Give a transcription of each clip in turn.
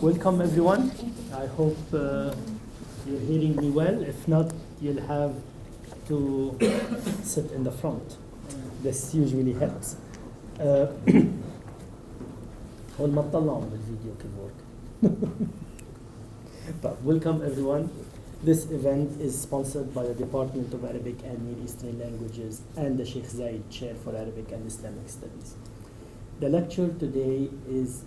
Welcome everyone. I hope you're hearing me well. If not, you'll have to sit in the front. This usually helps. أول ما تطلعوا بالفيديو كيف work. Welcome everyone. This event is sponsored by the Department of Arabic and Near Eastern Languages and the Sheikh Zayed Chair for Arabic and Islamic Studies. The lecture today is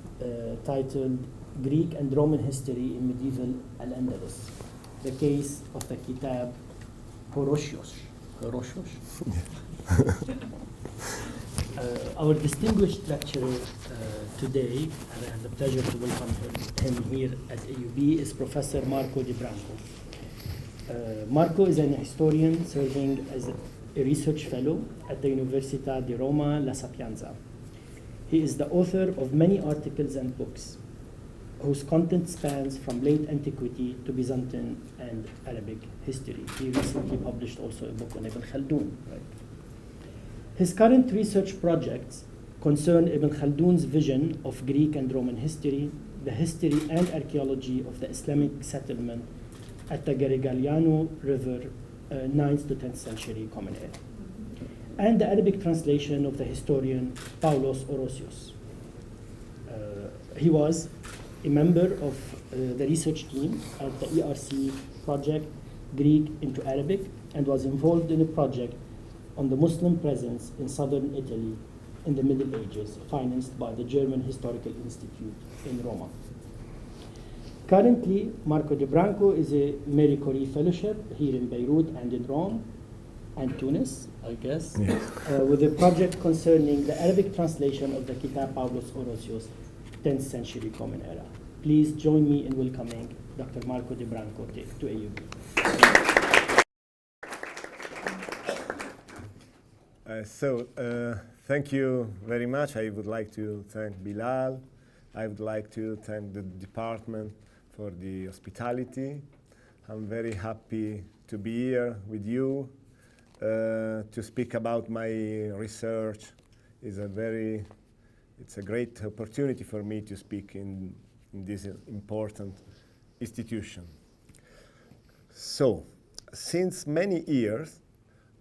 titled Greek and Roman History in Medieval al-Andalus, the case of the Kitāb Hurūšiyūš. Our distinguished lecturer today, and I have the pleasure to welcome him here at AUB, is Professor Marco Di Branco. Marco is an historian serving as a research fellow at the Università di Roma La Sapienza. He is the author of many articles and books whose content spans from late antiquity to Byzantine and Arabic history. He recently published also a book on Ibn Khaldun. Right? His current research projects concern Ibn Khaldun's vision of Greek and Roman history, the history and archaeology of the Islamic settlement at the Garigaliano River, 9th to 10th century Common Era, and the Arabic translation of the historian Paulos Orosius. He was a member of the research team at the ERC project Greek into Arabic and was involved in a project on the Muslim presence in southern Italy in the Middle Ages, financed by the German Historical Institute in Roma. Currently, Marco Di Branco is a Marie Curie Fellowship here in Beirut and in Rome and Tunis, I guess, with a project concerning the Arabic translation of the Kitāb Paulos Orosius, 10th century Common Era. Please join me in welcoming Dr. Marco Di Branco to AUB. Thank you very much. I would like to thank Bilal. I would like to thank the department for the hospitality. I'm very happy to be here with you to speak about my research. It's a great opportunity for me to speak in this important institution. So, since many years,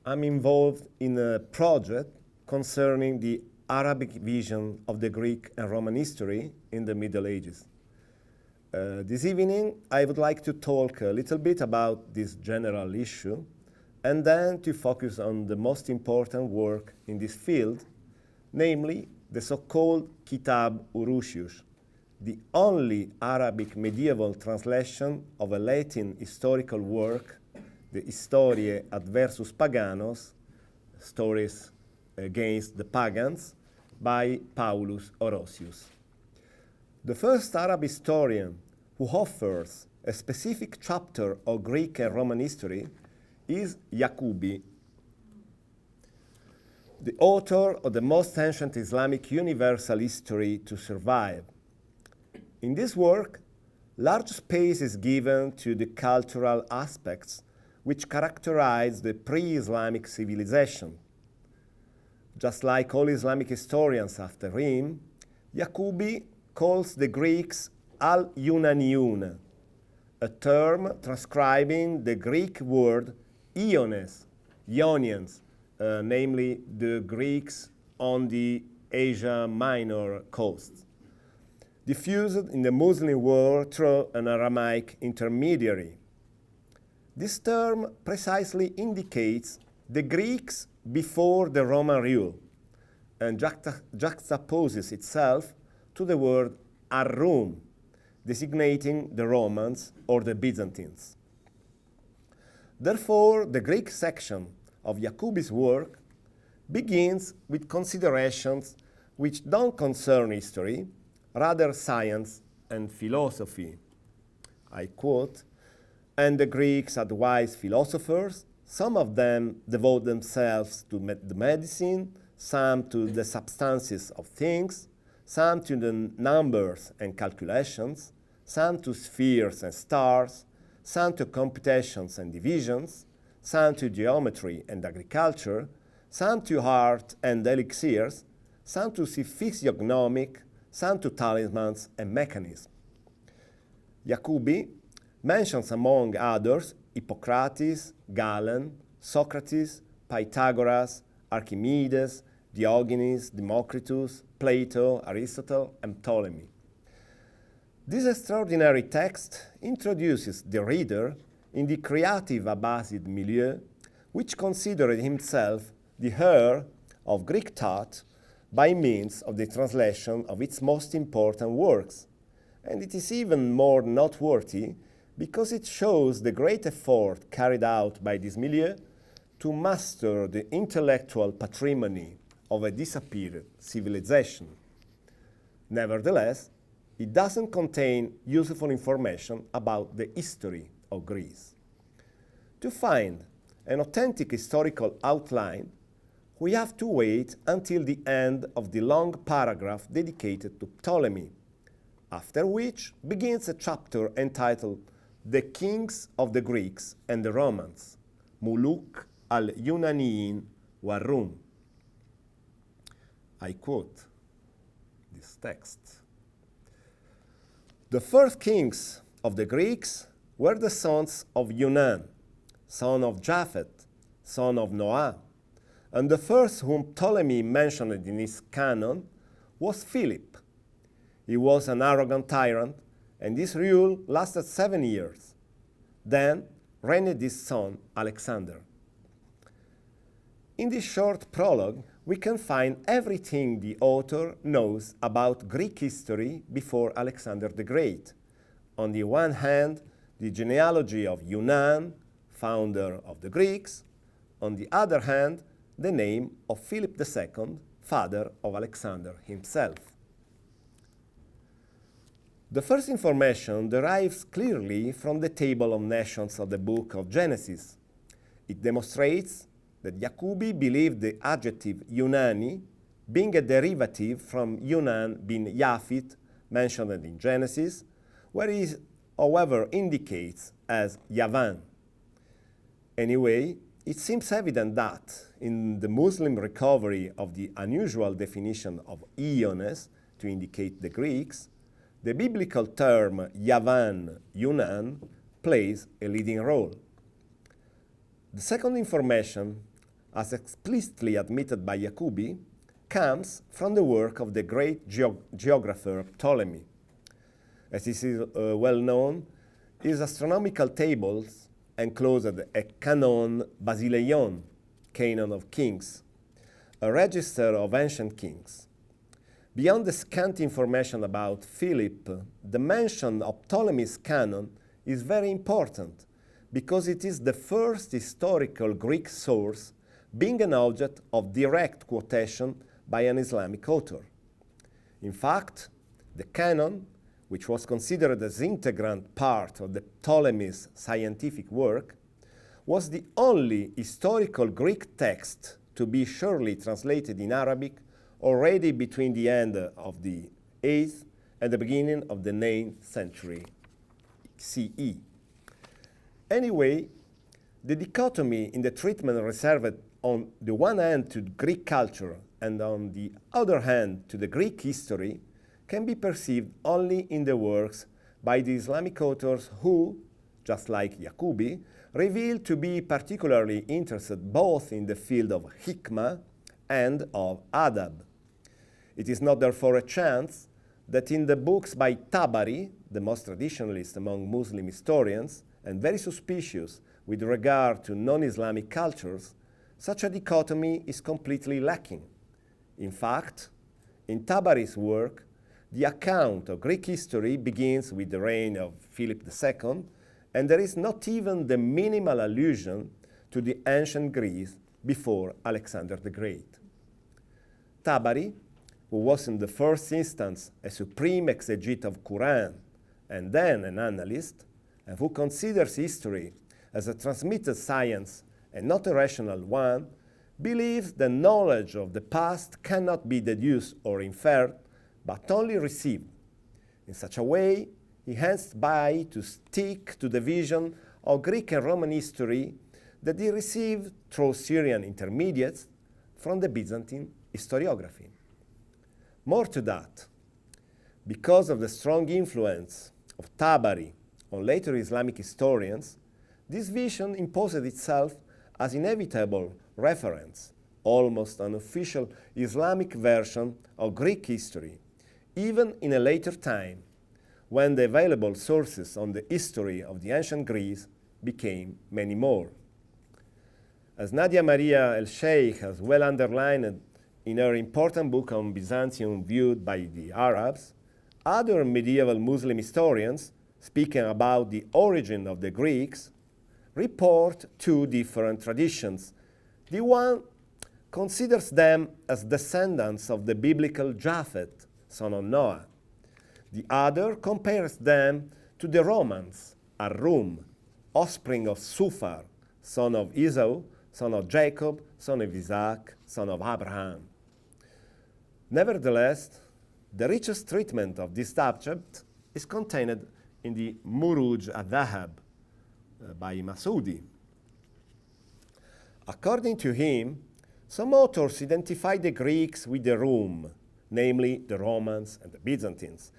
I'm involved in a project concerning the Arabic vision of the Greek and Roman history in the Middle Ages. This evening, I would like to talk a little bit about this general issue and then to focus on the most important work in this field, namely the so-called Kitāb Hurūšiyūš, the only Arabic medieval translation of a Latin historical work, the Historiae adversus Paganos, Stories against the Pagans, by Paulos Orosius. The first Arab historian who offers a specific chapter of Greek and Roman history is Yaqubi, the author of the most ancient Islamic universal history to survive. In this work, large space is given to the cultural aspects which characterize the pre-Islamic civilization. Just like all Islamic historians after him, Yaqubi calls the Greeks al-Yunaniyun, a term transcribing the Greek word Iones, Ionians, namely the Greeks on the Asia Minor coast, diffused in the Muslim world through an Aramaic intermediary. This term precisely indicates the Greeks before the Roman rule and juxtaposes itself to the word Arum, designating the Romans or the Byzantines. Therefore, the Greek section of Yaqubi's work begins with considerations which don't concern history, rather science and philosophy. I quote, "And the Greeks had wise philosophers. Some of them devote themselves to the medicine, some to the substances of things, some to the numbers and calculations, some to spheres and stars, some to computations and divisions, some to geometry and agriculture, some to art and elixirs, some to physiognomic, some to talismans and mechanism. Jacobi mentions among others Hippocrates, Galen, Socrates, Pythagoras, Archimedes, Diogenes, Democritus, Plato, Aristotle, and Ptolemy. This extraordinary text introduces the reader in the creative Abbasid milieu, which considered himself the heir of Greek thought by means of the translation of its most important works. And it is even more noteworthy because it shows the great effort carried out by this milieu to master the intellectual patrimony of a disappeared civilization. Nevertheless, it doesn't contain useful information about the history of Greece. To find an authentic historical outline, we have to wait until the end of the long paragraph dedicated to Ptolemy, after which begins a chapter entitled The Kings of the Greeks and the Romans, Muluk al-Yunaniyin wa-Rum. I quote this text. The first kings of the Greeks were the sons of Yunnan, son of Japhet, son of Noah, and the first whom Ptolemy mentioned in his canon was Philip. He was an arrogant tyrant, and his rule lasted 7 years. Then reigned his son Alexander. In this short prologue, we can find everything the author knows about Greek history before Alexander the Great. On the one hand, the genealogy of Yunnan, founder of the Greeks. On the other hand, the name of Philip II, father of Alexander himself. The first information derives clearly from the table of nations of the book of Genesis. It demonstrates that Jacobi believed the adjective Yunani, being a derivative from Yunan bin Yafit, mentioned in Genesis, where he, however, indicates as Yavan. Anyway, it seems evident that, in the Muslim recovery of the unusual definition of Iones to indicate the Greeks, the biblical term Yavan, Yunan, plays a leading role. The second information, as explicitly admitted by Jacobi, comes from the work of the great geographer Ptolemy. As is well known, his astronomical tables enclosed a canon Basileion, canon of kings, a register of ancient kings. Beyond the scant information about Philip, the mention of Ptolemy's canon is very important because it is the first historical Greek source being an object of direct quotation by an Islamic author. In fact, the canon, which was considered as integrant part of the Ptolemy's scientific work, was the only historical Greek text to be surely translated in Arabic already between the end of the 8th and the beginning of the 9th century CE. Anyway, the dichotomy in the treatment reserved on the one hand to Greek culture and on the other hand to the Greek history can be perceived only in the works by the Islamic authors who, just like Jacobi, reveal to be particularly interested both in the field of hikmah and of adab. It is not therefore a chance that in the books by Tabari, the most traditionalist among Muslim historians and very suspicious with regard to non-Islamic cultures, such a dichotomy is completely lacking. In fact, in Tabari's work, the account of Greek history begins with the reign of Philip II, and there is not even the minimal allusion to the ancient Greece before Alexander the Great. Tabari, who was in the first instance a supreme exegete of Quran and then an analyst, and who considers history as a transmitted science and not a rational one, believes the knowledge of the past cannot be deduced or inferred, but only received. In such a way, he hence by to stick to the vision of Greek and Roman history that he received through Syrian intermediates from the Byzantine historiography. More to that, because of the strong influence of Tabari on later Islamic historians, this vision imposed itself as inevitable reference, almost an official Islamic version of Greek history, even in a later time, when the available sources on the history of the ancient Greece became many more. As Nadia Maria el-Sheikh has well underlined in her important book on Byzantium viewed by the Arabs, other medieval Muslim historians, speaking about the origin of the Greeks, report two different traditions. The one considers them as descendants of the biblical Japhet, son of Noah. The other compares them to the Romans, Arum, offspring of Sufar, son of Esau, son of Jacob, son of Isaac, son of Abraham. Nevertheless, the richest treatment of this subject is contained in the Muruj al-Dhahab by Masudi. According to him, some authors identify the Greeks with the Rum, namely the Romans and the Byzantines,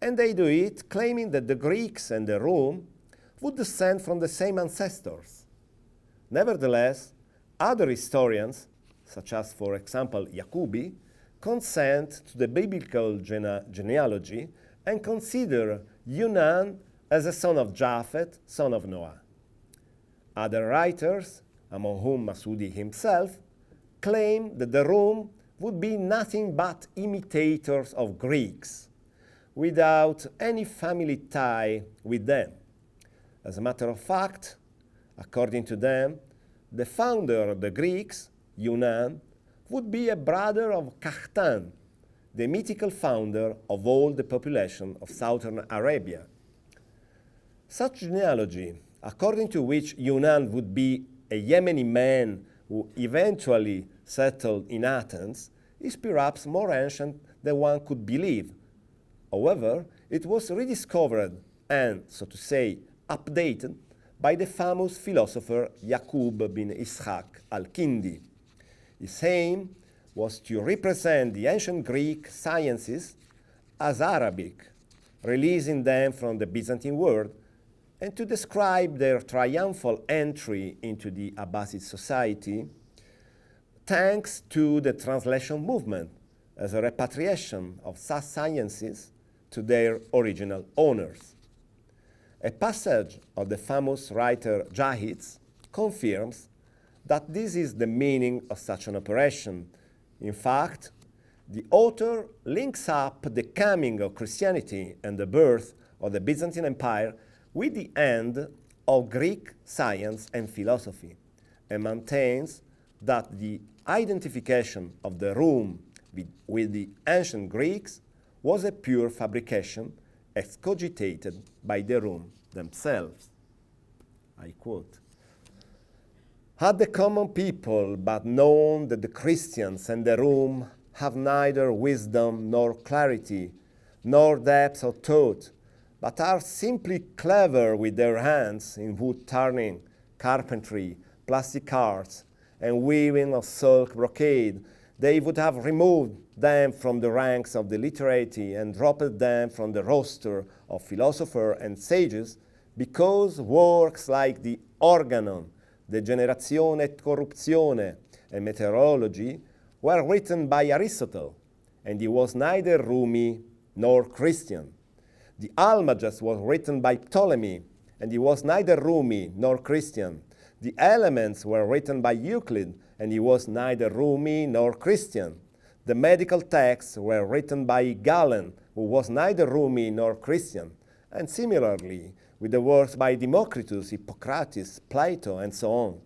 and they do it claiming that the Greeks and the Rum would descend from the same ancestors. Nevertheless, other historians, such as, for example, Yaqubi, consent to the biblical genealogy and consider Yunan as a son of Japhet, son of Noah. Other writers, among whom Masudi himself, claim that the Rum would be nothing but imitators of Greeks, without any family tie with them. As a matter of fact, according to them, the founder of the Greeks, Yunan, would be a brother of Kahtan, the mythical founder of all the population of southern Arabia. Such genealogy, according to which Yunan would be a Yemeni man who eventually settled in Athens, is perhaps more ancient than one could believe. However, it was rediscovered and, so to say, updated by the famous philosopher Yaqub bin Ishaq al-Kindi. His aim was to represent the ancient Greek sciences as Arabic, releasing them from the Byzantine world, and to describe their triumphal entry into the Abbasid society, thanks to the translation movement as a repatriation of such sciences to their original owners. A passage of the famous writer Zayed confirms that this is the meaning of such an operation. In fact, the author links up the coming of Christianity and the birth of the Byzantine Empire with the end of Greek science and philosophy, and maintains that the identification of the Rum with the ancient Greeks was a pure fabrication excogitated by the Rum themselves. I quote, "Had the common people but known that the Christians and the Rum have neither wisdom nor clarity, nor depth of thought, but are simply clever with their hands in wood turning, carpentry, plastic arts, and weaving of silk brocade, they would have removed them from the ranks of the literati and dropped them from the roster of philosophers and sages, because works like the Organon, De Generatione et Corruptione, and Meteorology were written by Aristotle, and he was neither Rumi nor Christian. The Almagest was written by Ptolemy, and he was neither Rumi nor Christian. The Elements were written by Euclid, and he was neither Rumi nor Christian. The medical texts were written by Galen, who was neither Rumi nor Christian. And similarly, with the works by Democritus, Hippocrates, Plato, and so on.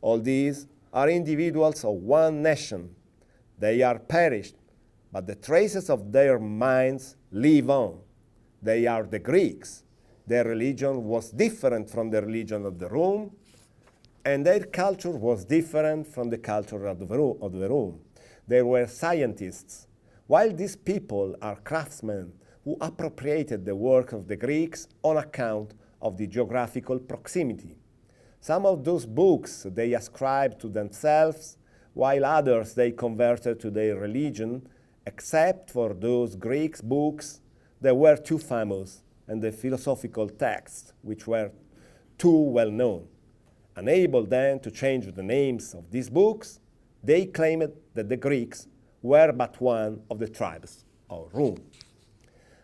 All these are individuals of one nation. They are perished, but the traces of their minds live on. They are the Greeks. Their religion was different from the religion of the Rome, and their culture was different from the culture of the Rome. They were scientists, while these people are craftsmen who appropriated the work of the Greeks on account of the geographical proximity. Some of those books they ascribed to themselves, while others they converted to their religion, except for those Greek books that were too famous and the philosophical texts, which were too well known. Unable then to change the names of these books, they claimed that the Greeks were but one of the tribes of Rome.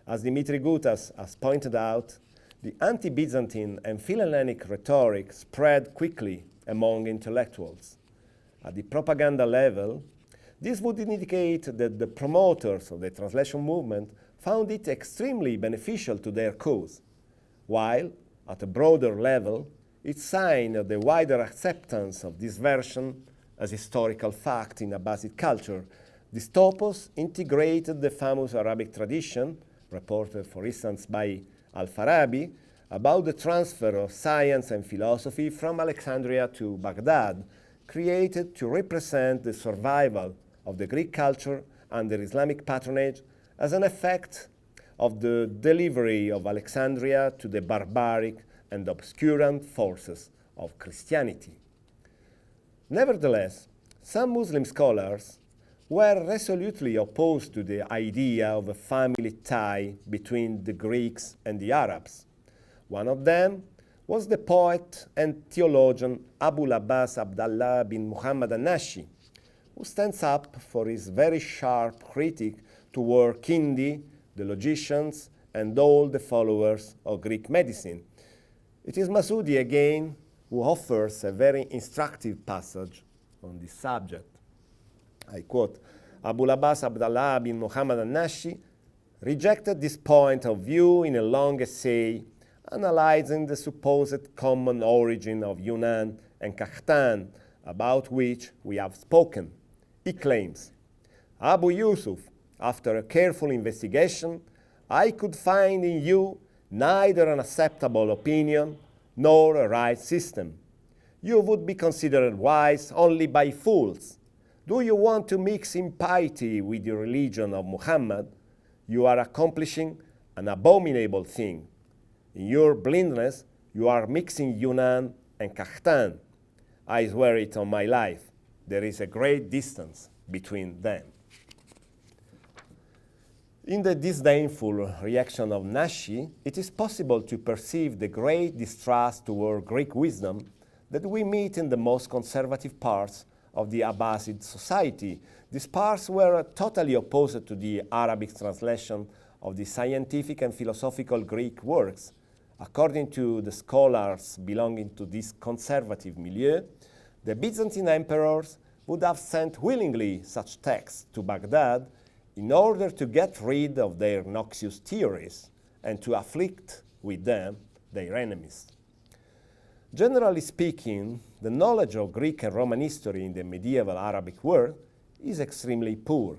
As Dimitri Gutas has pointed out, the anti-Byzantine and Philhellenic rhetoric spread quickly among intellectuals. At the propaganda level, this would indicate that the promoters of the translation movement found it extremely beneficial to their cause, while, at a broader level, it signed the wider acceptance of this version as historical fact in Abbasid culture. This topos integrated the famous Arabic tradition, reported for instance by al-Farabi, about the transfer of science and philosophy from Alexandria to Baghdad, created to represent the survival of the Greek culture under Islamic patronage as an effect of the delivery of Alexandria to the barbaric and obscurant forces of Christianity. Nevertheless, some Muslim scholars were resolutely opposed to the idea of a family tie between the Greeks and the Arabs. One of them was the poet and theologian Abu al-Abbas Abdallah bin Muhammad al-Nashi, who stands up for his very sharp critique toward Kindi, the logicians, and all the followers of Greek medicine. It is Masudi again who offers a very instructive passage on this subject. I quote, Abu al-Abbas Abdallah bin Muhammad al-Nashi rejected this point of view in a long essay analyzing the supposed common origin of Yunan and Kahtan, about which we have spoken. He claims, Abu Yusuf, after a careful investigation, I could find in you neither an acceptable opinion nor a right system. You would be considered wise only by fools. Do you want to mix impiety with the religion of Muhammad? You are accomplishing an abominable thing. In your blindness, you are mixing Yunan and Kahtan. I swear it on my life. There is a great distance between them. In the disdainful reaction of Nashi, it is possible to perceive the great distrust toward Greek wisdom that we meet in the most conservative parts of the Abbasid society. These parts were totally opposed to the Arabic translation of the scientific and philosophical Greek works. According to the scholars belonging to this conservative milieu, the Byzantine emperors would have sent willingly such texts to Baghdad in order to get rid of their noxious theories and to afflict with them their enemies. Generally speaking, the knowledge of Greek and Roman history in the medieval Arabic world is extremely poor.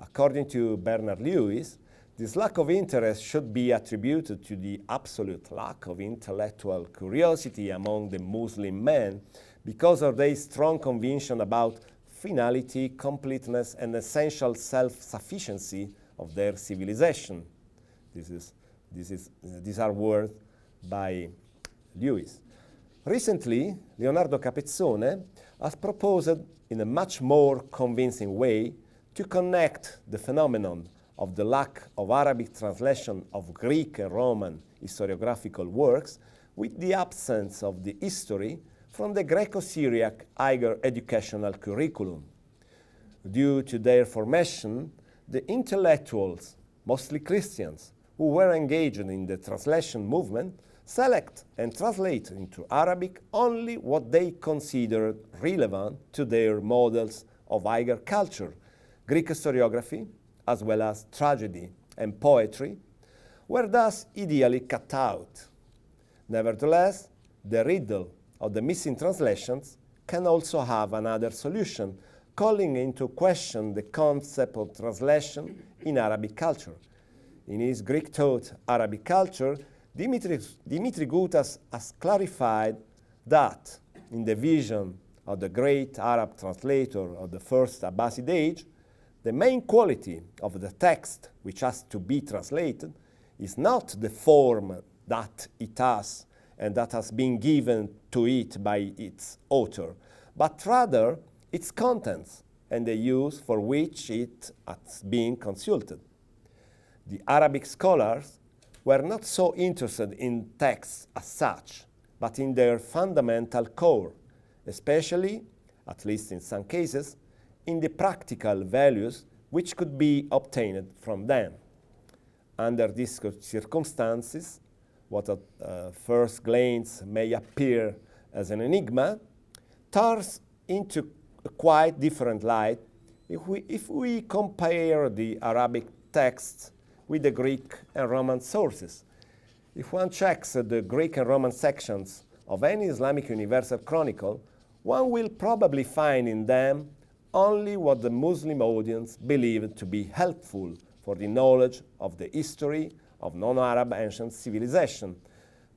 According to Bernard Lewis, this lack of interest should be attributed to the absolute lack of intellectual curiosity among the Muslim men because of their strong conviction about finality, completeness, and essential self-sufficiency of their civilization. These are words by Lewis. Recently, Leonardo Capezzone has proposed in a much more convincing way to connect the phenomenon of the lack of Arabic translation of Greek and Roman historiographical works with the absence of the history from the Greco-Syriac higher educational curriculum. Due to their formation, the intellectuals, mostly Christians, who were engaged in the translation movement, select and translate into Arabic only what they considered relevant to their models of higher culture. Greek historiography, as well as tragedy and poetry, were thus ideally cut out. Nevertheless, the riddle of the missing translations can also have another solution, calling into question the concept of translation in Arabic culture. In his Greek-taught Arabic culture, Dimitri Gutas has clarified that, in the vision of the great Arab translator of the first Abbasid age, the main quality of the text which has to be translated is not the form that it has and that has been given to it by its author, but rather its contents and the use for which it has been consulted. The Arabic scholars were not so interested in texts as such, but in their fundamental core, especially, at least in some cases, in the practical values which could be obtained from them. Under these circumstances, what at first glance may appear as an enigma turns into a quite different light if we compare the Arabic texts with the Greek and Roman sources. If one checks the Greek and Roman sections of any Islamic universal chronicle, one will probably find in them only what the Muslim audience believed to be helpful for the knowledge of the history of non-Arab ancient civilization.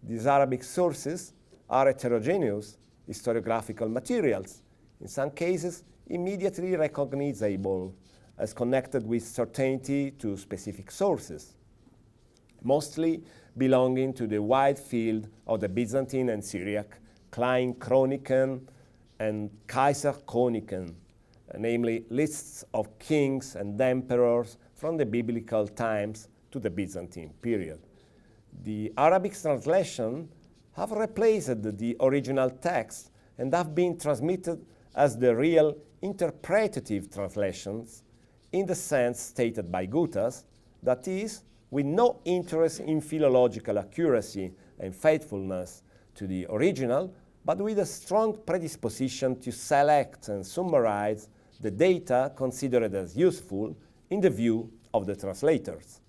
These Arabic sources are heterogeneous historiographical materials, in some cases immediately recognizable as connected with certainty to specific sources, mostly belonging to the wide field of the Byzantine and Syriac Klein Chroniken and Kaiser Chroniken, namely lists of kings and emperors from the biblical times to the Byzantine period. The Arabic translation have replaced the original text and have been transmitted as the real interpretative translations in the sense stated by Gutas, that is, with no interest in philological accuracy and faithfulness to the original, but with a strong predisposition to select and summarize the data considered as useful in the view of the translators.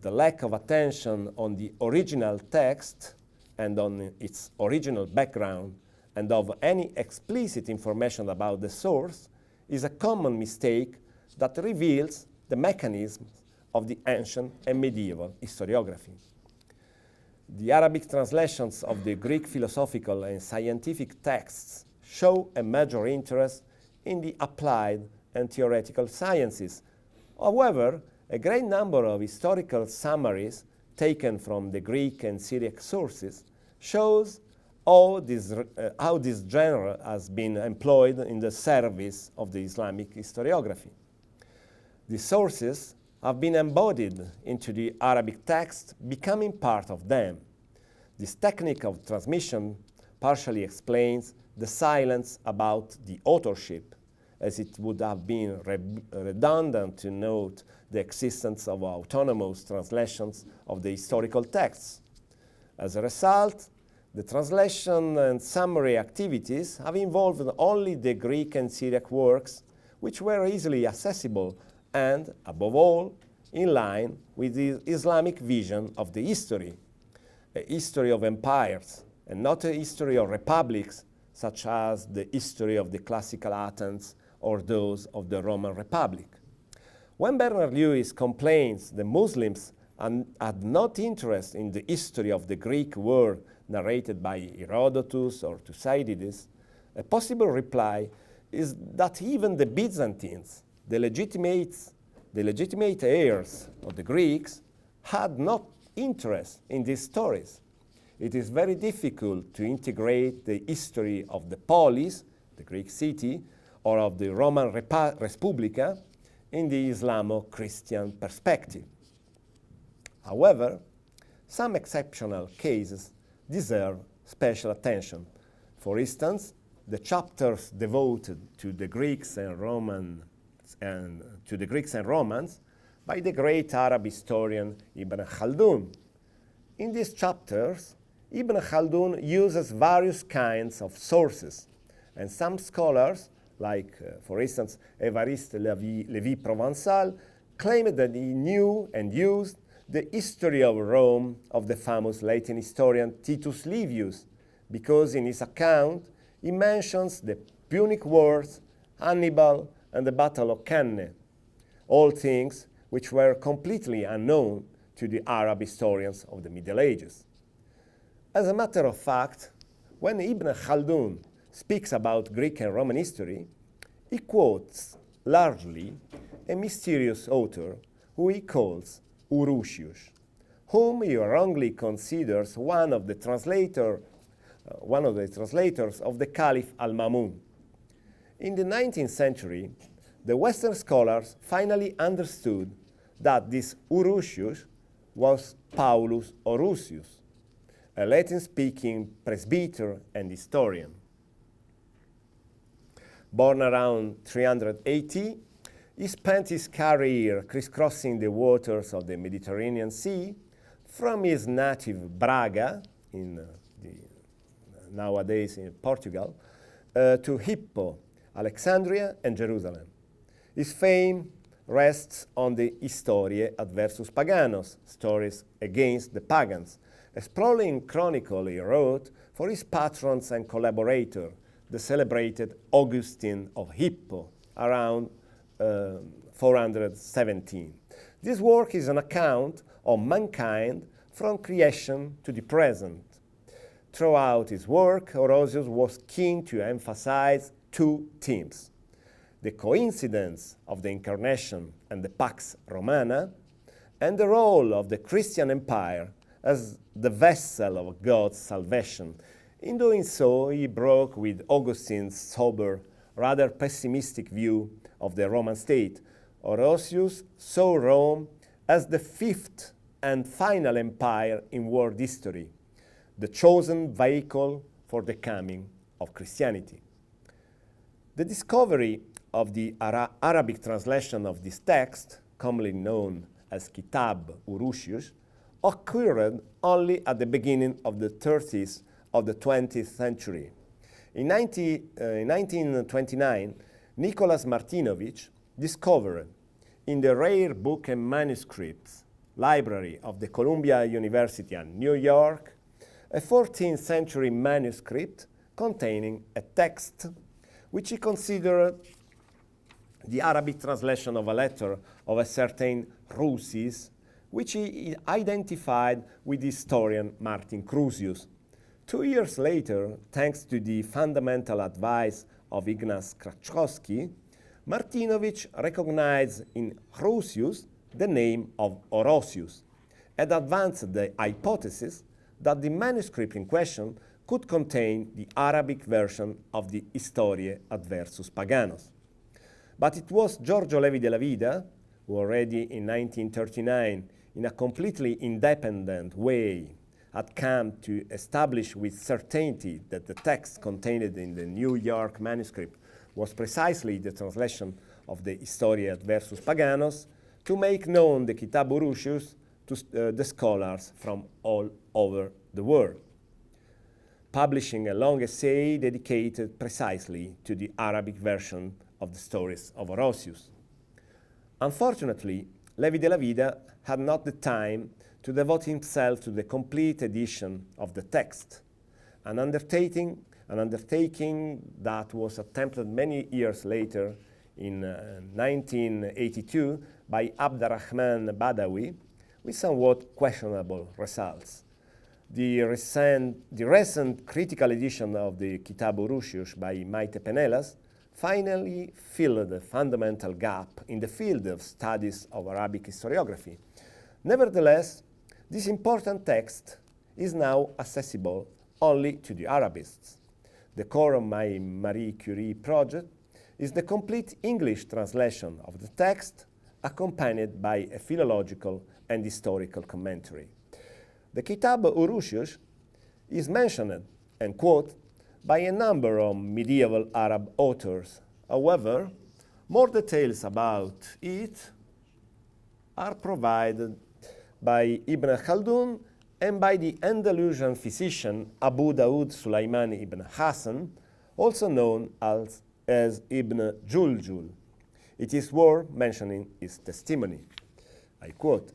The lack of attention on the original text and on its original background and of any explicit information about the source is a common mistake that reveals the mechanisms of the ancient and medieval historiography. The Arabic translations of the Greek philosophical and scientific texts show a major interest in the applied and theoretical sciences. However, a great number of historical summaries taken from the Greek and Syriac sources shows how this genre has been employed in the service of the Islamic historiography. The sources have been embodied into the Arabic text, becoming part of them. This technique of transmission partially explains the silence about the authorship, as it would have been redundant to note the existence of autonomous translations of the historical texts. As a result, the translation and summary activities have involved only the Greek and Syriac works, which were easily accessible and, above all, in line with the Islamic vision of the history, a history of empires, and not a history of republics, such as the history of the classical Athens or those of the Roman Republic. When Bernard Lewis complains the Muslims had not interest in the history of the Greek world narrated by Herodotus or Thucydides, a possible reply is that even the Byzantines, the legitimate heirs of the Greeks, had no interest in these stories. It is very difficult to integrate the history of the polis, the Greek city, or of the Roman Respublica in the Islamo-Christian perspective. However, some exceptional cases deserve special attention. For instance, the chapters devoted to the Greeks and Romans by the great Arab historian Ibn Khaldun. In these chapters, Ibn Khaldun uses various kinds of sources, and some scholars, like, for instance, Évariste Lévy-Provençal, claimed that he knew and used the history of Rome of the famous Latin historian Titus Livius, because in his account he mentions the Punic Wars, Hannibal, and the Battle of Cannae, all things which were completely unknown to the Arab historians of the Middle Ages. As a matter of fact, when Ibn Khaldun speaks about Greek and Roman history, he quotes largely a mysterious author who he calls Hurūšiyūš, whom he wrongly considers one of the translators of the Caliph al-Ma'mun. In the 19th century, the Western scholars finally understood that this Hurūšiyūš was Paulus Hurūšiyūš, a Latin-speaking presbyter and historian. Born around 380, he spent his career crisscrossing the waters of the Mediterranean Sea from his native Braga, nowadays in Portugal, to Hippo, Alexandria, and Jerusalem. His fame rests on the Historiae adversus Paganos, stories against the pagans, a sprawling chronicle he wrote for his patrons and collaborator, the celebrated Augustine of Hippo, around 417. This work is an account of mankind from creation to the present. Throughout his work, Hurūšiyūš was keen to emphasize two themes: the coincidence of the Incarnation and the Pax Romana, and the role of the Christian Empire as the vessel of God's salvation. In doing so, he broke with Augustine's sober, rather pessimistic view of the Roman state. Hurūšiyūš saw Rome as the fifth and final empire in world history, the chosen vehicle for the coming of Christianity. The discovery of the Arabic translation of this text, commonly known as Kitāb Hurūšiyūš, occurred only at the beginning of the 30s of the 20th century. In 1929, Nicholas Martinovich discovered in the rare book and manuscripts library of the Columbia University in New York a 14th century manuscript containing a text which he considered the Arabic translation of a letter of a certain Rhusis, which he identified with historian Martin Crusius. 2 years later, thanks to the fundamental advice of Ignaz Krakowski, Martinovich recognized in Rhusius the name of Hurūšiyūš and advanced the hypothesis that the manuscript in question could contain the Arabic version of the Historiae adversus Paganos. But it was Giorgio Levi della Vida, who already in 1939, in a completely independent way, had come to establish with certainty that the text contained in the New York manuscript was precisely the translation of the Historiae adversus Paganos, to make known the Kitāb Hurūšiyūš to the scholars from all over the world, publishing a long essay dedicated precisely to the Arabic version of the stories of Hurūšiyūš. Unfortunately, Levi della Vida had not the time to devote himself to the complete edition of the text, an undertaking that was attempted many years later in 1982 by Abderrahman Badawi with somewhat questionable results. The recent critical edition of the Kitāb Hurūšiyūš by Maite Penelas finally filled a fundamental gap in the field of studies of Arabic historiography. Nevertheless, this important text is now accessible only to the Arabists. The core of my Marie Curie project is the complete English translation of the text, accompanied by a philological and historical commentary. The Kitāb Hurūšiyūš is mentioned and quoted by a number of medieval Arab authors. However, more details about it are provided by Ibn Khaldun and by the Andalusian physician Abu Dawud Sulaiman ibn Hassan, also known as Ibn Juljul. It is worth mentioning his testimony. I quote,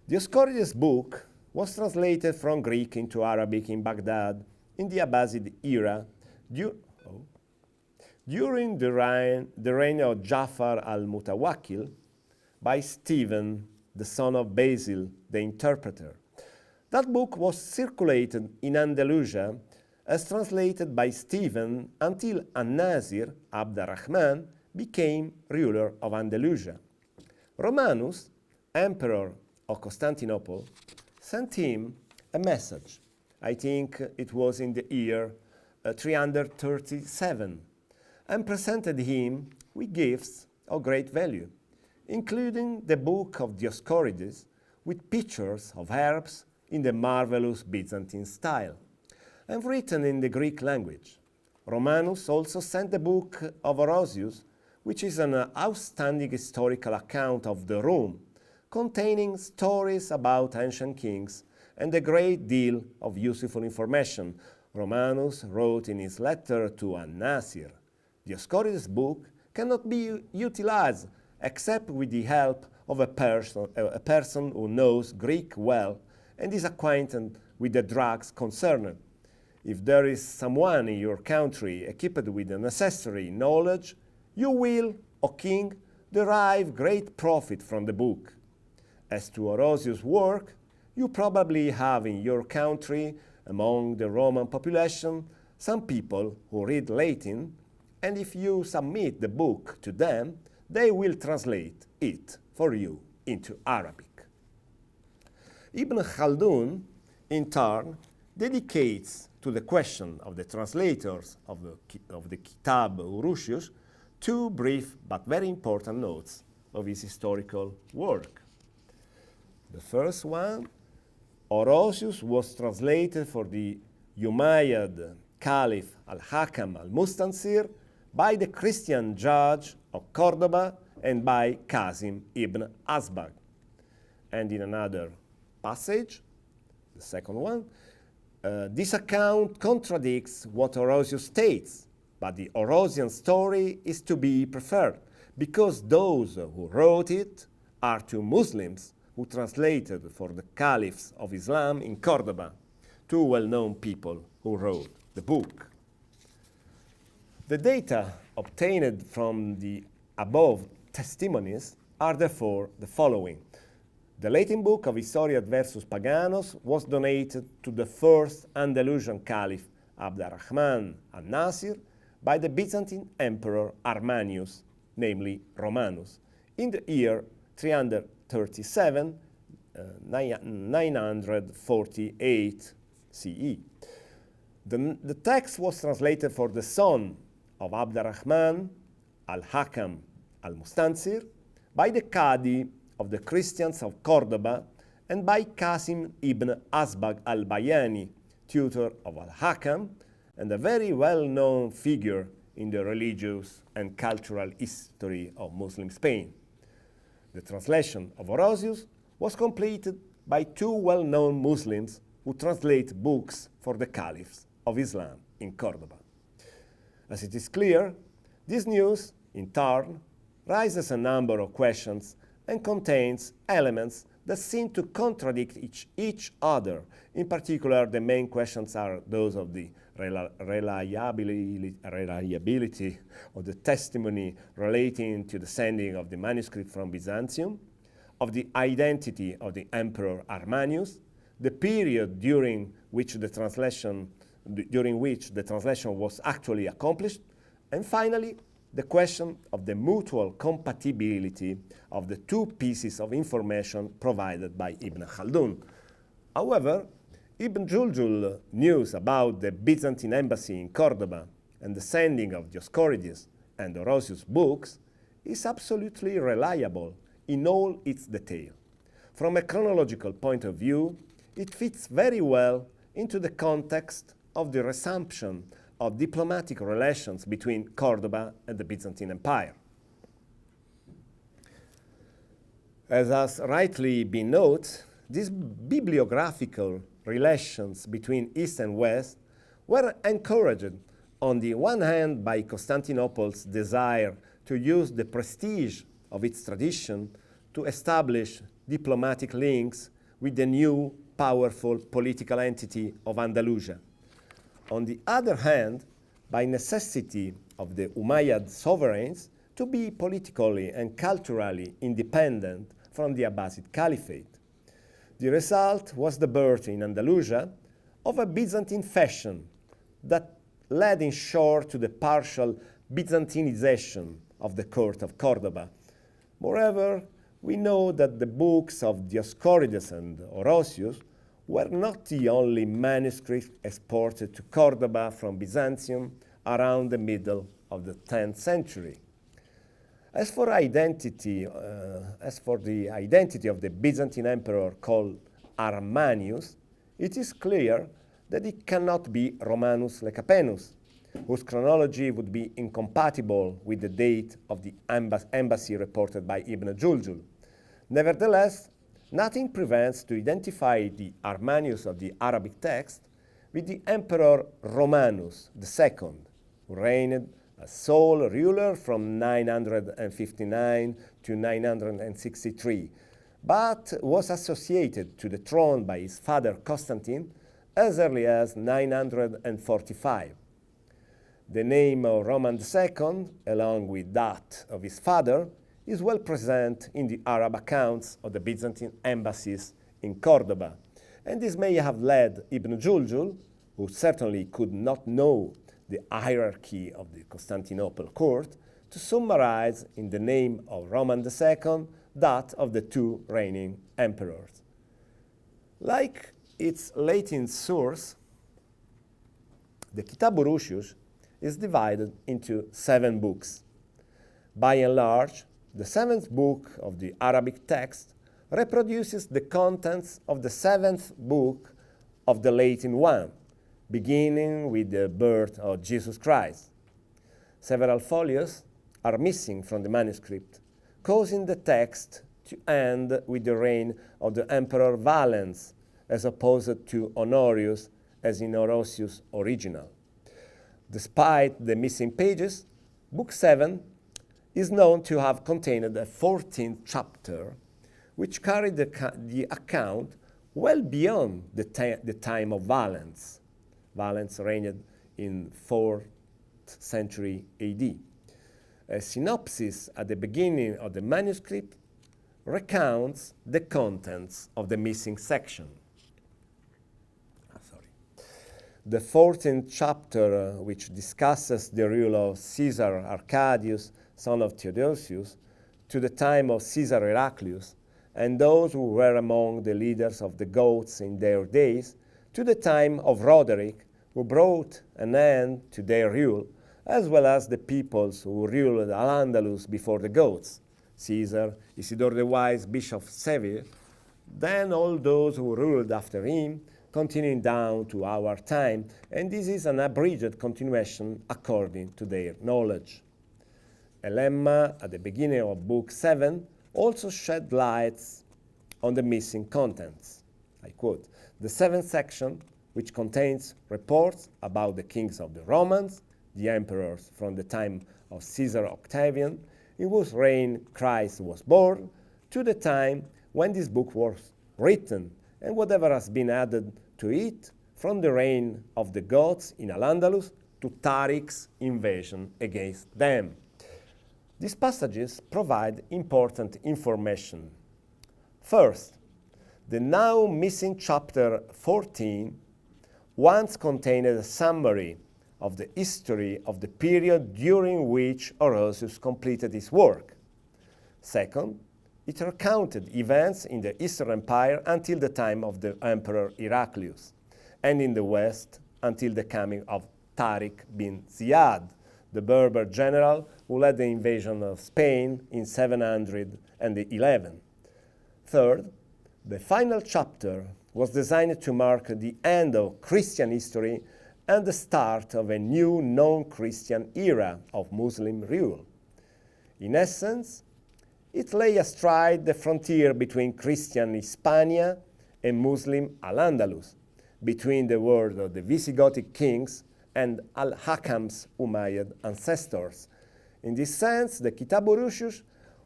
"Dioscorides' book was translated from Greek into Arabic in Baghdad in the Abbasid era during the reign of Ja'far al-Mutawakkil by Stephen, the son of Basil, the interpreter. That book was circulated in Andalusia as translated by Stephen until An-Nasir, Abd-ar-Rahman, became ruler of Andalusia. Romanus, emperor of Constantinople, sent him a message. I think it was in the year 337, and presented him with gifts of great value, including the book of Dioscorides, with pictures of herbs in the marvelous Byzantine style, and written in the Greek language. Romanus also sent the book of OROARAB, which is an outstanding historical account of the Rome, containing stories about ancient kings and a great deal of useful information Romanus wrote in his letter to An-Nasir. Dioscorides' book cannot be utilized except with the help of a person who knows Greek well and is acquainted with the drugs concerned. If there is someone in your country equipped with the necessary knowledge, you will, O king, derive great profit from the book. As to OROARAB's work, you probably have in your country, among the Roman population, some people who read Latin, and if you submit the book to them, they will translate it for you into Arabic. Ibn Khaldun, in turn, dedicates to the question of the translators of the Kitāb Hurūšiyūš two brief but very important notes of his historical work. The first one, Hurūšiyūš was translated for the Umayyad Caliph al-Hakam al-Mustansir by the Christian judge of Cordoba and by Qasim ibn Asbagh. And in another passage, the second one, this account contradicts what Hurūšiyūš states, but the Orosian story is to be preferred, because those who wrote it are two Muslims who translated for the caliphs of Islam in Cordoba, two well-known people who wrote the book. The data obtained from the above testimonies are therefore the following. The Latin book of Historia versus Paganos was donated to the first Andalusian Caliph Abd ar-Rahman al-Nasir by the Byzantine Emperor Armanius, namely Romanus, in the year 337, 948 CE. The text was translated for the son of Abd ar-Rahman al-Hakam al-Mustansir by the Qadi of the Christians of Cordoba and by Qasim ibn Asbagh al-Bayani, tutor of al-Hakam and a very well-known figure in the religious and cultural history of Muslim Spain. The translation of Hurūšiyūš was completed by two well-known Muslims who translate books for the caliphs of Islam in Cordoba. As it is clear, this news, in turn, raises a number of questions and contains elements that seem to contradict each other. In particular, the main questions are those of the reliability of the testimony relating to the sending of the manuscript from Byzantium, of the identity of the Emperor Armanius, the period during which the translation was actually accomplished, and finally, the question of the mutual compatibility of the two pieces of information provided by Ibn Khaldun. However, Ibn Juljul's news about the Byzantine embassy in Cordoba and the sending of Dioscorides and Hurūšiyūš's books is absolutely reliable in all its detail. From a chronological point of view, it fits very well into the context of the resumption of diplomatic relations between Cordoba and the Byzantine Empire. As has rightly been noted, these bibliographical relations between East and West were encouraged on the one hand by Constantinople's desire to use the prestige of its tradition to establish diplomatic links with the new powerful political entity of Andalusia. On the other hand, by necessity of the Umayyad sovereigns to be politically and culturally independent from the Abbasid Caliphate. The result was the birth in Andalusia of a Byzantine fashion that led in short to the partial Byzantinization of the court of Cordoba. Moreover, we know that the books of Dioscorides and Hurūšiyūš were not the only manuscripts exported to Cordoba from Byzantium around the middle of the 10th century. As for the identity of the Byzantine emperor called Armanius, it is clear that it cannot be Romanus Lecapenus, whose chronology would be incompatible with the date of the embassy reported by Ibn Juljul. Nevertheless, nothing prevents to identify the Armanius of the Arabic text with the Emperor Romanus II, who reigned as sole ruler from 959 to 963, but was associated to the throne by his father Constantine as early as 945. The name of Roman II, along with that of his father, is well present in the Arab accounts of the Byzantine embassies in Cordoba, and this may have led Ibn Juljul, who certainly could not know the hierarchy of the Constantinople court, to summarize in the name of Roman II that of the two reigning emperors. Like its Latin source, the Kitāb Hurūšiyūš is divided into 7 books. By and large, the 7th book of the Arabic text reproduces the contents of the 7th book of the Latin one, beginning with the birth of Jesus Christ. Several folios are missing from the manuscript, causing the text to end with the reign of the Emperor Valens, as opposed to Honorius as in Orosius' original. Despite the missing pages, Book 7 is known to have contained a 14th chapter, which carried the account well beyond the time of Valens. Valens reigned in 4th century AD. A synopsis at the beginning of the manuscript recounts the contents of the missing section. The 14th chapter, which discusses the rule of Caesar Arcadius, son of Theodosius, to the time of Caesar Heraclius, and those who were among the leaders of the Goths in their days, to the time of Roderick, who brought an end to their rule, as well as the peoples who ruled al-Andalus before the Goths, Caesar, Isidore the Wise, Bishop of Seville, then all those who ruled after him, continuing down to our time, and this is an abridged continuation according to their knowledge. A lemma at the beginning of Book 7 also shed lights on the missing contents. I quote, "The 7th section, which contains reports about the kings of the Romans, the emperors from the time of Caesar Octavian, in whose reign Christ was born, to the time when this book was written, and whatever has been added to it from the reign of the Goths in al-Andalus to Tariq's invasion against them." These passages provide important information. First, the now missing chapter 14 once contained a summary of the history of the period during which Orosius completed his work. Second, it recounted events in the Eastern Empire until the time of the Emperor Heraclius, and in the West until the coming of Tariq bin Zayed, the Berber general who led the invasion of Spain in 711. Third, the final chapter was designed to mark the end of Christian history and the start of a new non-Christian era of Muslim rule. In essence, it lay astride the frontier between Christian Hispania and Muslim al-Andalus, between the world of the Visigothic kings and al-Hakam's Umayyad ancestors. In this sense, the Kitāb Hurūšiyūš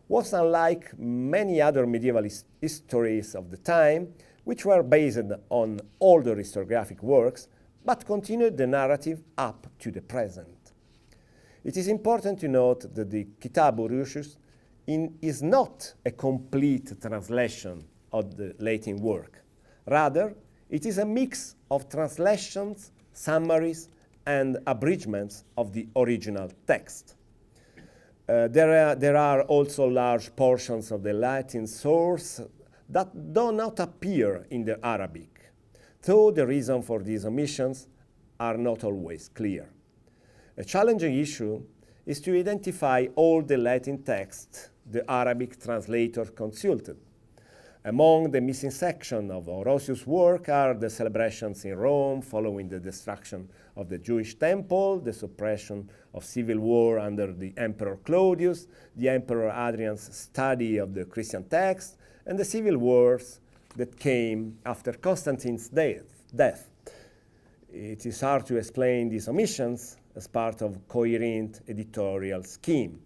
was unlike many other medieval histories of the time, which were based on older historiographic works, but continued the narrative up to the present. It is important to note that the Kitāb Hurūšiyūš is not a complete translation of the Latin work. Rather, it is a mix of translations, summaries, and abridgments of the original text. There are also large portions of the Latin source that do not appear in the Arabic, though the reason for these omissions are not always clear. A challenging issue is to identify all the Latin texts the Arabic translator consulted. Among the missing sections of Hurūšiyūš's work are the celebrations in Rome following the destruction of the Jewish temple, the suppression of civil war under the Emperor Claudius, the Emperor Hadrian's study of the Christian text, and the civil wars that came after Constantine's death. It is hard to explain these omissions as part of a coherent editorial scheme.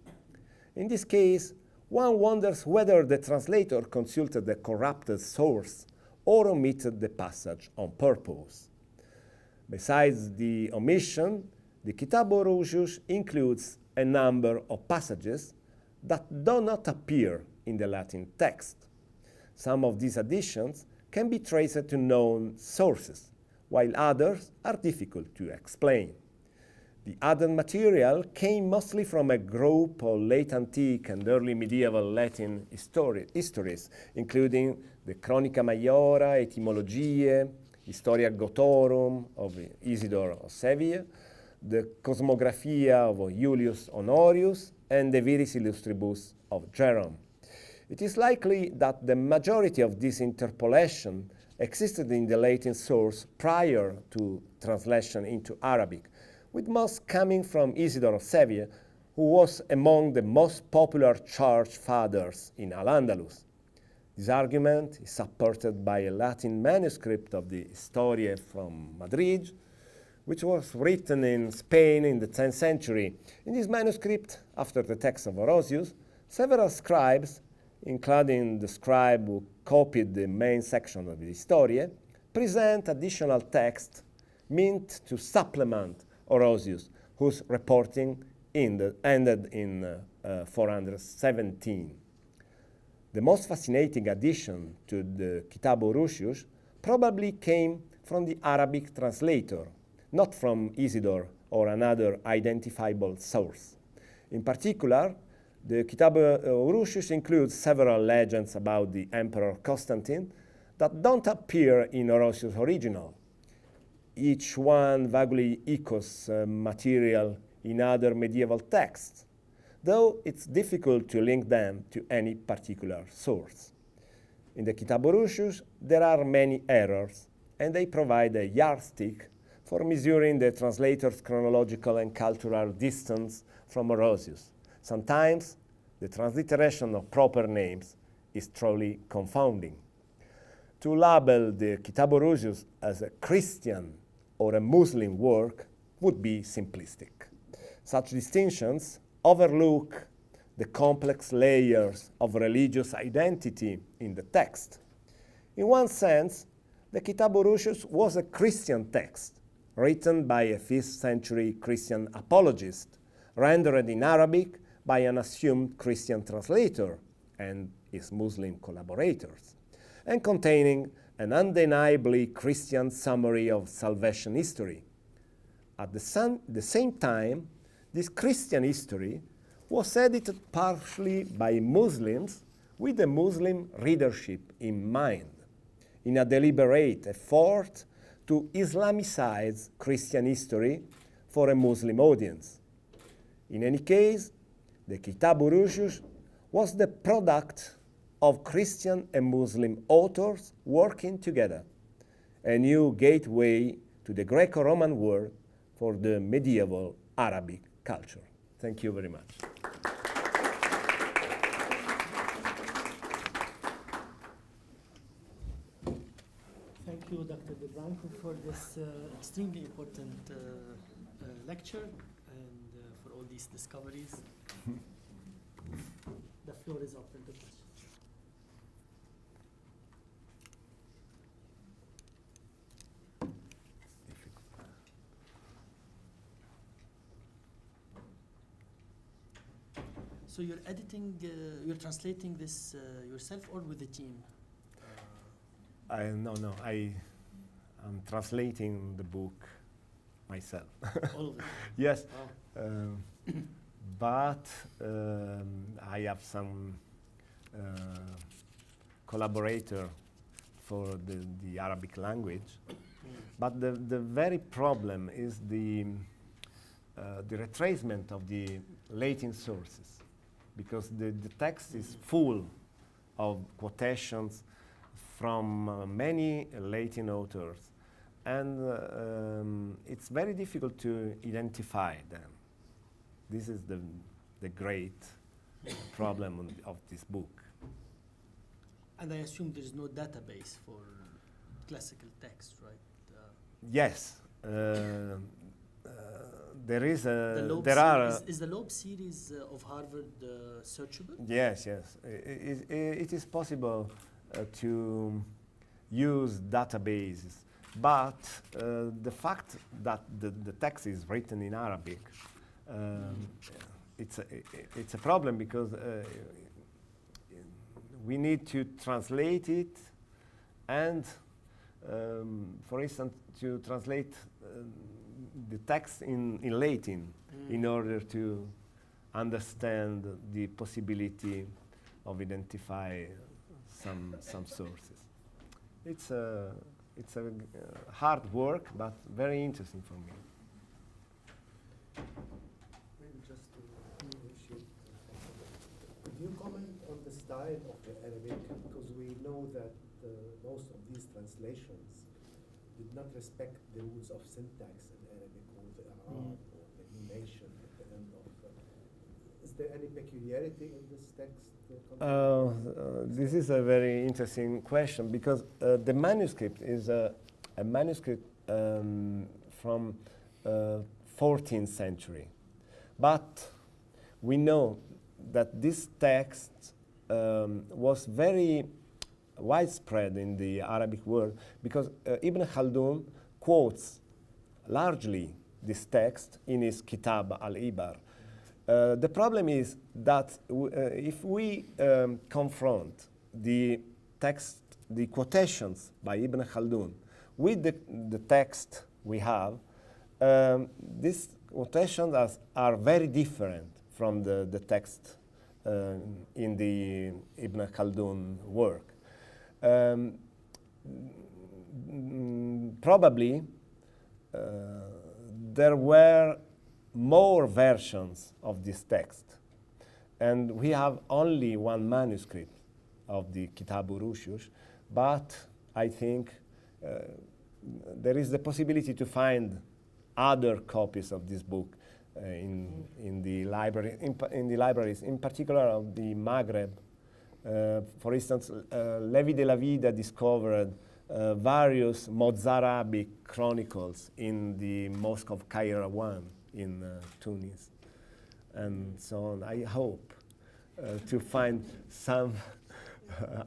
In this case, one wonders whether the translator consulted a corrupted source or omitted the passage on purpose. Besides the omission, the Kitāb Hurūšiyūš includes a number of passages that do not appear in the Latin text. Some of these additions can be traced to known sources, while others are difficult to explain. The added material came mostly from a group of late antique and early medieval Latin histories, including the Chronica Maiora, Etymologiae, Historia Gotorum of Isidore of Seville, the Cosmographia of Julius Honorius, and the Viris Illustribus of Jerome. It is likely that the majority of this interpolation existed in the Latin source prior to translation into Arabic, with most coming from Isidore of Seville, who was among the most popular church fathers in al-Andalus. This argument is supported by a Latin manuscript of the Historia from Madrid, which was written in Spain in the 10th century. In this manuscript, after the text of Hurūšiyūš, several scribes, including the scribe who copied the main section of the Historia, present additional text meant to supplement Hurūšiyūš, whose reporting ended in 417. The most fascinating addition to the Kitāb Hurūšiyūš probably came from the Arabic translator, not from Isidore or another identifiable source. In particular, the Kitāb Hurūšiyūš includes several legends about the Emperor Constantine that don't appear in Hurūšiyūš's original. Each one vaguely echoes material in other medieval texts, though it's difficult to link them to any particular source. In the Kitāb Hurūšiyūš, there are many errors, and they provide a yardstick for measuring the translator's chronological and cultural distance from Hurūšiyūš. Sometimes, the transliteration of proper names is truly confounding. To label the Kitāb Hurūšiyūš as a Christian or a Muslim work would be simplistic. Such distinctions overlook the complex layers of religious identity in the text. In one sense, the Kitāb Hurūšiyūš was a Christian text, written by a 5th century Christian apologist, rendered in Arabic by an assumed Christian translator and his Muslim collaborators, and containing an undeniably Christian summary of salvation history. At the same time, this Christian history was edited partially by Muslims with the Muslim readership in mind, in a deliberate effort to Islamicize Christian history for a Muslim audience. In any case, the Kitāb Hurūšiyūš was the product of Christian and Muslim authors working together, a new gateway to the Greco-Roman world for the medieval Arabic culture. Thank you very much. Thank you, Dr. Branco, for this extremely important lecture and for all these discoveries. The floor is open to questions. So you're editing, you're translating this yourself or with the team? No, I'm translating the book myself. All of it? Yes. Wow. But I have some collaborator for the Arabic language. But the very problem is the the retracement of the Latin sources, because the text is full of quotations from many Latin authors, and it's very difficult to identify them. This is the great problem of this book. And I assume there's no database for classical text, right? Yes. There is is the Loeb series of Harvard searchable? Yes, yes. It is possible to use databases, but the fact that the text is written in Arabic, it's a problem, because we need to translate it, and for instance, to translate the text in Latin in order to understand the possibility of identify some sources. It's a hard work, but very interesting for me. Maybe just to Sheikh, could you comment on the style of the Arabic? Because we know that most of these translations did not respect the rules of syntax in Arabic, or the i'rab, or the nunation at the end of. Is there any peculiarity in this text? This is a very interesting question, because the manuscript is a manuscript from 14th century. But we know that this text was very widespread in the Arabic world, because Ibn Khaldun quotes largely this text in his Kitāb al-Ibar. The problem is that if we confront the text, the quotations by Ibn Khaldun with the text we have, these quotations are very different from the text in the Ibn Khaldun work. Probably there were more versions of this text, and we have only one manuscript of the Kitāb Hurūšiyūš, but I think there is the possibility to find other copies of this book in the libraries, in particular of the Maghreb. For instance, Levi de la Vida discovered various Mozarabic chronicles in the Mosque of Cairo I in Tunis, and so on. I hope to find some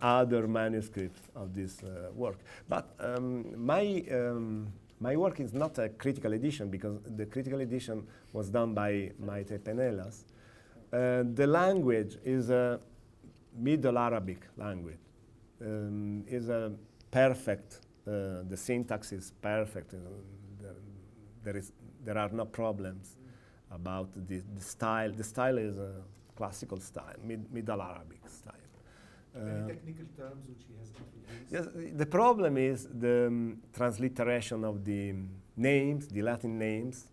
other manuscripts of this work. But my work is not a critical edition, because the critical edition was done by Maite Penelas. The language is a Middle Arabic language. Is a perfect. The syntax is perfect. There are no problems about the style. The style is a classical style, Middle Arabic style. Any technical terms which he has introduced? Yes, the problem is the transliteration of the names, the Latin names.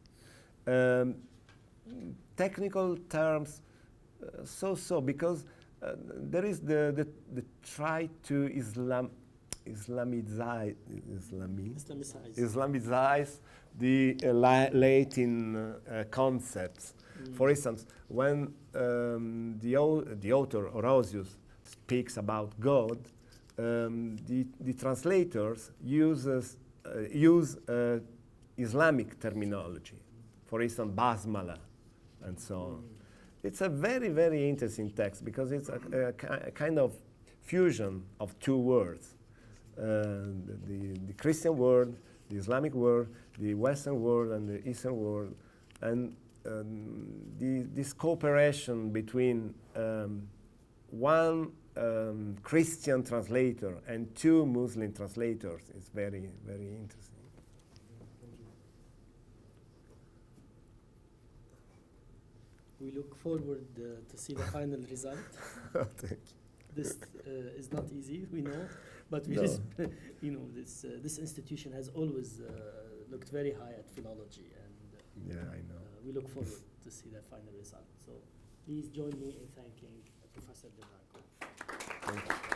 Technical terms, so, because there is the try to Islamicize the Latin concepts. For instance, when the author Orosius speaks about God, the translators use Islamic terminology. For instance, basmala, and so on. It's a very, very interesting text, because it's a kind of fusion of two words. The Christian world, the Islamic world, the Western world, and the Eastern world. And this cooperation between one Christian translator and two Muslim translators is very, very interesting. We look forward to see the final result. Thank you. This is not easy, we know, but we No. this institution has always looked very high at philology, and Yeah, I know. we look forward to see the final result. So please join me in thanking Professor De Branco. Thank you.